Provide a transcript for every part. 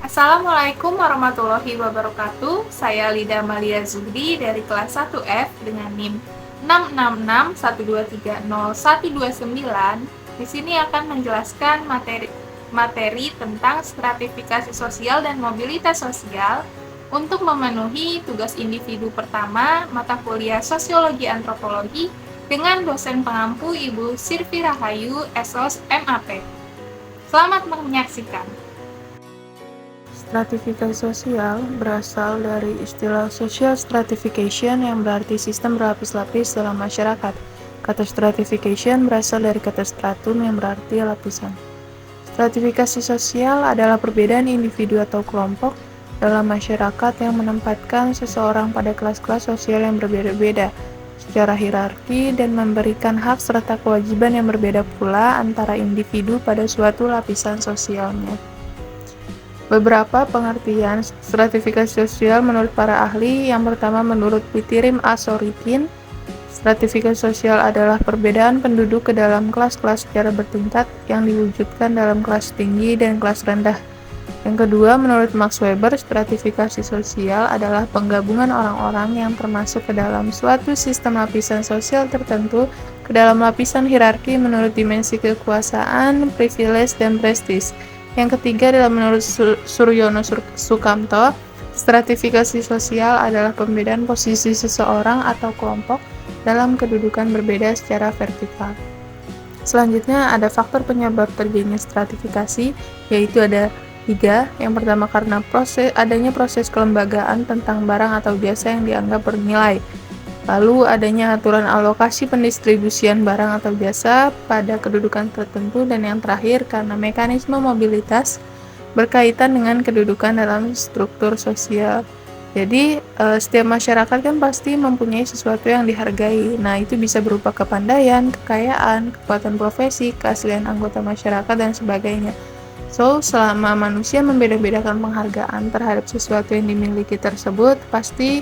Assalamualaikum warahmatullahi wabarakatuh. Saya Lida Malia Zuhdi dari kelas 1F dengan NIM 66612301229. Di sini akan menjelaskan materi tentang stratifikasi sosial dan mobilitas sosial untuk memenuhi tugas individu pertama mata kuliah Sosiologi Antropologi dengan dosen pengampu Ibu Sirvi Rahayu, SOS MAP. Selamat menyaksikan. Stratifikasi sosial berasal dari istilah social stratification yang berarti sistem berlapis-lapis dalam masyarakat. Kata stratification berasal dari kata stratum yang berarti lapisan. Stratifikasi sosial adalah perbedaan individu atau kelompok dalam masyarakat yang menempatkan seseorang pada kelas-kelas sosial yang berbeda-beda secara hierarki dan memberikan hak serta kewajiban yang berbeda pula antara individu pada suatu lapisan sosialnya. Beberapa pengertian stratifikasi sosial menurut para ahli. Yang pertama, menurut Pitirim Asorikin, stratifikasi sosial adalah perbedaan penduduk ke dalam kelas-kelas secara bertingkat yang diwujudkan dalam kelas tinggi dan kelas rendah. Yang kedua, menurut Max Weber, stratifikasi sosial adalah penggabungan orang-orang yang termasuk ke dalam suatu sistem lapisan sosial tertentu ke dalam lapisan hierarki menurut dimensi kekuasaan, privilege, dan prestis. Yang ketiga adalah menurut Suryono Sukamto, stratifikasi sosial adalah pembedaan posisi seseorang atau kelompok dalam kedudukan berbeda secara vertikal. Selanjutnya ada faktor penyebab terjadinya stratifikasi, yaitu ada 3. Yang pertama karena adanya proses kelembagaan tentang barang atau jasa yang dianggap bernilai. Lalu adanya aturan alokasi pendistribusian barang atau jasa pada kedudukan tertentu, dan yang terakhir karena mekanisme mobilitas berkaitan dengan kedudukan dalam struktur sosial. Jadi setiap masyarakat kan pasti mempunyai sesuatu yang dihargai. Nah, itu bisa berupa kepandaian, kekayaan, kekuatan profesi, keaslian anggota masyarakat, dan sebagainya. So, selama manusia membeda-bedakan penghargaan terhadap sesuatu yang dimiliki tersebut, pasti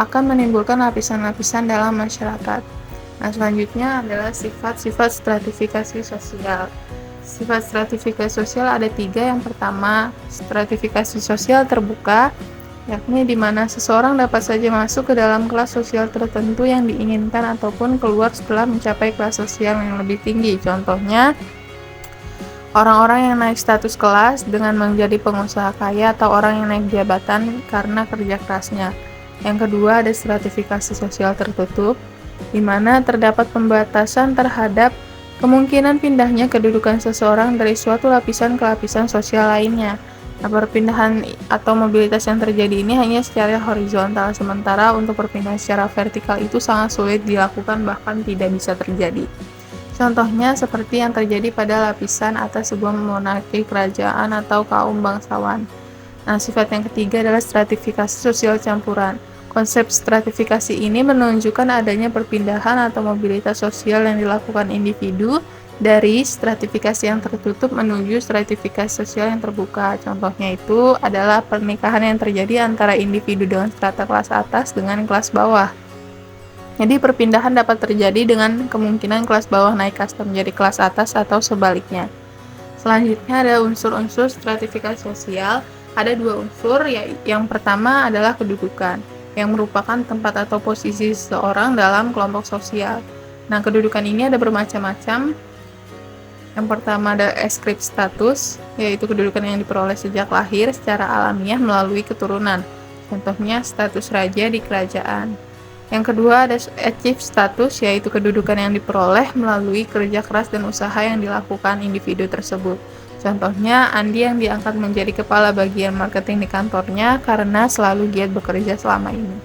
akan menimbulkan lapisan-lapisan dalam masyarakat. Nah, selanjutnya adalah sifat-sifat stratifikasi sosial. Sifat stratifikasi sosial ada 3. Yang pertama, stratifikasi sosial terbuka, yakni di mana seseorang dapat saja masuk ke dalam kelas sosial tertentu yang diinginkan ataupun keluar setelah mencapai kelas sosial yang lebih tinggi. Contohnya, orang-orang yang naik status kelas dengan menjadi pengusaha kaya atau orang yang naik jabatan karena kerja kerasnya. Yang kedua, ada stratifikasi sosial tertutup, di mana terdapat pembatasan terhadap kemungkinan pindahnya kedudukan seseorang dari suatu lapisan ke lapisan sosial lainnya. Nah, perpindahan atau mobilitas yang terjadi ini hanya secara horizontal, sementara untuk perpindahan secara vertikal itu sangat sulit dilakukan, bahkan tidak bisa terjadi. Contohnya seperti yang terjadi pada lapisan atas sebuah monarki kerajaan atau kaum bangsawan. Nah, sifat yang ketiga adalah stratifikasi sosial campuran. Konsep stratifikasi ini menunjukkan adanya perpindahan atau mobilitas sosial yang dilakukan individu dari stratifikasi yang tertutup menuju stratifikasi sosial yang terbuka. Contohnya itu adalah pernikahan yang terjadi antara individu dengan strata kelas atas dengan kelas bawah. Jadi perpindahan dapat terjadi dengan kemungkinan kelas bawah naik kasta menjadi kelas atas atau sebaliknya. Selanjutnya ada unsur-unsur stratifikasi sosial. Ada 2 unsur, yang pertama adalah kedudukan, yang merupakan tempat atau posisi seseorang dalam kelompok sosial. Nah, kedudukan ini ada bermacam-macam. Yang pertama ada ascript status, yaitu kedudukan yang diperoleh sejak lahir secara alamiah melalui keturunan. Contohnya status raja di kerajaan. Yang kedua ada achieve status, yaitu kedudukan yang diperoleh melalui kerja keras dan usaha yang dilakukan individu tersebut. Contohnya, Andi yang diangkat menjadi kepala bagian marketing di kantornya karena selalu giat bekerja selama ini.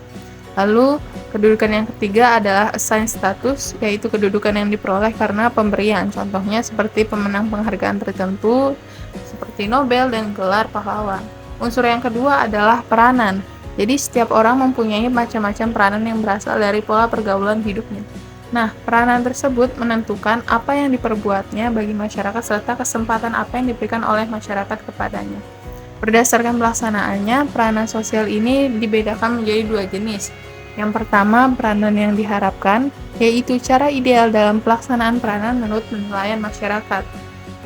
Lalu, kedudukan yang ketiga adalah assigned status, yaitu kedudukan yang diperoleh karena pemberian. Contohnya seperti pemenang penghargaan tertentu, seperti Nobel dan gelar pahlawan. Unsur yang kedua adalah peranan. Jadi, setiap orang mempunyai macam-macam peranan yang berasal dari pola pergaulan hidupnya. Nah, peranan tersebut menentukan apa yang diperbuatnya bagi masyarakat serta kesempatan apa yang diberikan oleh masyarakat kepadanya. Berdasarkan pelaksanaannya, peranan sosial ini dibedakan menjadi 2 jenis. Yang pertama, peranan yang diharapkan, yaitu cara ideal dalam pelaksanaan peranan menurut penilaian masyarakat.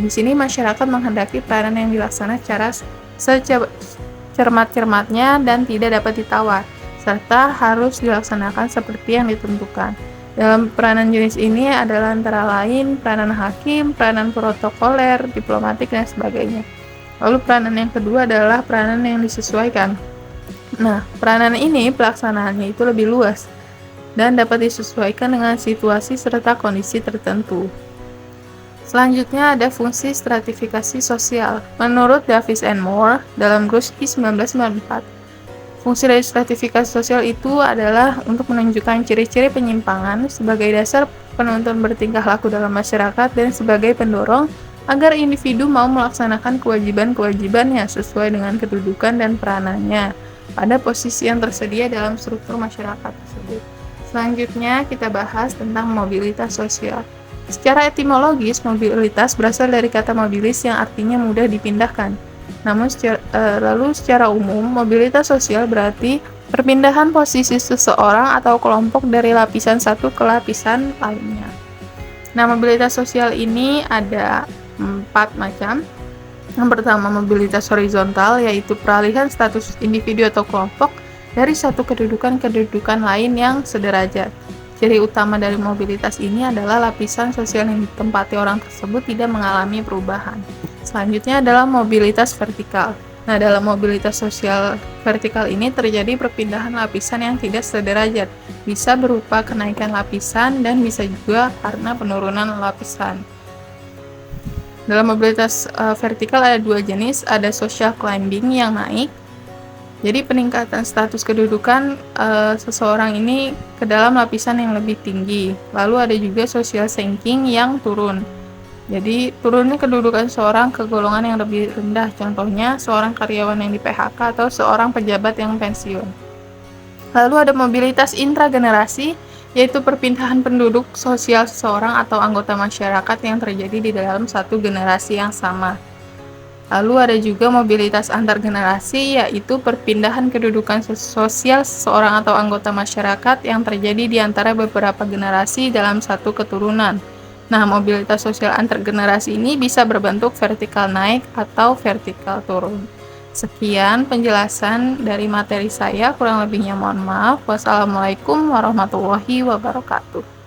Di sini masyarakat menghendaki peranan yang dilaksanakan secara secermat-cermatnya dan tidak dapat ditawar, serta harus dilaksanakan seperti yang ditentukan. Dalam peranan jenis ini adalah antara lain peranan hakim, peranan protokoler, diplomatik, dan sebagainya. Lalu peranan yang kedua adalah peranan yang disesuaikan. Nah, peranan ini pelaksanaannya itu lebih luas dan dapat disesuaikan dengan situasi serta kondisi tertentu. Selanjutnya ada fungsi stratifikasi sosial. Menurut Davis and Moore dalam Grushky 1994, fungsi dari stratifikasi sosial itu adalah untuk menunjukkan ciri-ciri penyimpangan sebagai dasar penuntun bertingkah laku dalam masyarakat dan sebagai pendorong agar individu mau melaksanakan kewajiban-kewajiban yang sesuai dengan kedudukan dan peranannya pada posisi yang tersedia dalam struktur masyarakat tersebut. Selanjutnya kita bahas tentang mobilitas sosial. Secara etimologis, mobilitas berasal dari kata mobilis yang artinya mudah dipindahkan. Namun secara umum, mobilitas sosial berarti perpindahan posisi seseorang atau kelompok dari lapisan satu ke lapisan lainnya. Nah, mobilitas sosial ini ada 4 macam. Yang pertama, mobilitas horizontal, yaitu peralihan status individu atau kelompok dari satu kedudukan lain yang sederajat. Ciri utama dari mobilitas ini adalah lapisan sosial yang ditempati orang tersebut tidak mengalami perubahan. Selanjutnya adalah mobilitas vertikal. Nah, dalam mobilitas sosial vertikal ini terjadi perpindahan lapisan yang tidak sederajat. Bisa berupa kenaikan lapisan dan bisa juga karena penurunan lapisan. Dalam mobilitas vertikal ada 2 jenis, ada social climbing yang naik. Jadi peningkatan status kedudukan seseorang ini ke dalam lapisan yang lebih tinggi. Lalu ada juga social sinking yang turun. Jadi turunnya kedudukan seorang ke golongan yang lebih rendah. Contohnya seorang karyawan yang di PHK atau seorang pejabat yang pensiun. Lalu ada mobilitas intragenerasi, yaitu perpindahan penduduk sosial seseorang atau anggota masyarakat yang terjadi di dalam satu generasi yang sama. Lalu ada juga mobilitas antar generasi, yaitu perpindahan kedudukan sosial seseorang atau anggota masyarakat yang terjadi di antara beberapa generasi dalam satu keturunan. Nah, mobilitas sosial antar generasi ini bisa berbentuk vertikal naik atau vertikal turun. Sekian penjelasan dari materi saya, kurang lebihnya mohon maaf. Wassalamualaikum warahmatullahi wabarakatuh.